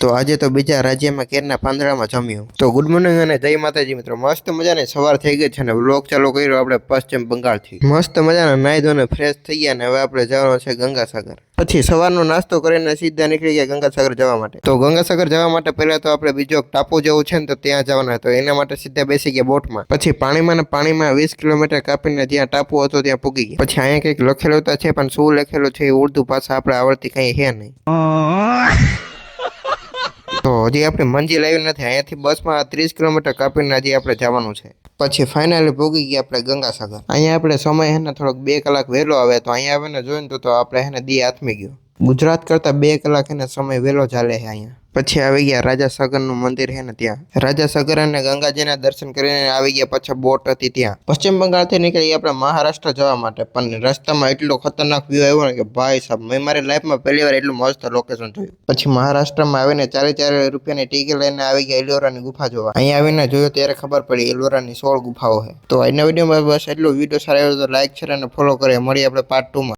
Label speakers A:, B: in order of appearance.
A: તો આજે તો બીજા રાજ્યમાં કેરના પાંદડામાં જમ્યું. તો ગુડ મોર્નિંગ અને જય માતાજી મિત્રો. મસ્ત મજાની સવાર થઈ ગઈ છે અને વ્લોગ ચાલુ કર્યો આપણે પશ્ચિમ બંગાળથી. મસ્ત મજાના નાહી ધોઈને ફ્રેશ થઈ ગયા અને હવે આપણે જવાનું છે ગંગાસાગર. પછી સવારનો નાસ્તો કરીને સીધા નીકળી ગયા ગંગાસાગર જવા માટે. તો ગંગાસાગર જવા માટે પહેલા તો આપણે બીજો ટાપુ જેવું છે ને તો ત્યાં જવાના, તો એના માટે સીધા બેસી ગયા બોટમાં. પછી પાણીમાં 20 કિલોમીટર કાપીને જ્યાં ટાપુ હતો ત્યાં પૂગી ગયા. પછી અહીંયા કંઈક લખેલું તો છે પણ શું લખેલું છે એ ઉર્દુ ભાષા આપણે આવડતી કંઈ છે નહીં. તો હજી આપણે મંજિલ આવી નથી. અહીંયાથી બસમાં 30 કિલોમીટર કાપીને હજી આપણે જવાનું છે. પછી ફાઇનલી ભોગી ગયા આપણે ગંગાસાગર. અહીંયા આપણે સમય હે ને થોડોક 2 કલાક વહેલો આવે, તો અહીંયા આવીને જોઈને તો આપણે હે ને દી આથમી ગયો. ગુજરાત કરતાં 2 કલાક એને સમય વહેલો ચાલે છે અહીંયા. પછી આવી ગયા રાજાસાગરનું મંદિર છે ને ત્યાં. રાજાસાગર અને ગંગાજીના દર્શન કરીને આવી ગયા. પછી બોટ હતી ત્યાં. પશ્ચિમ બંગાળથી નીકળી આપણે મહારાષ્ટ્ર જવા માટે, પણ રસ્તામાં એટલો ખતરનાક વ્યૂ આવ્યો ને કે ભાઈ સાહેબ, મેં મારી લાઈફમાં પહેલી વાર એટલું મસ્ત લોકેશન જોયું. પછી મહારાષ્ટ્રમાં આવીને 4 રૂપિયાની ટિકિટ લઈને આવી ગયા એલોરાની ગુફા જોવા. અહીંયા આવીને જોયું ત્યારે ખબર પડી એલોરાની 16 ગુફાઓ છે. તો આજના વિડીયોમાં બસ એટલું. વિડીયો સારો આવ્યો તો લાઈક, શેર અને ફોલો કરે. મળીએ આપણે પાર્ટ 2 માં.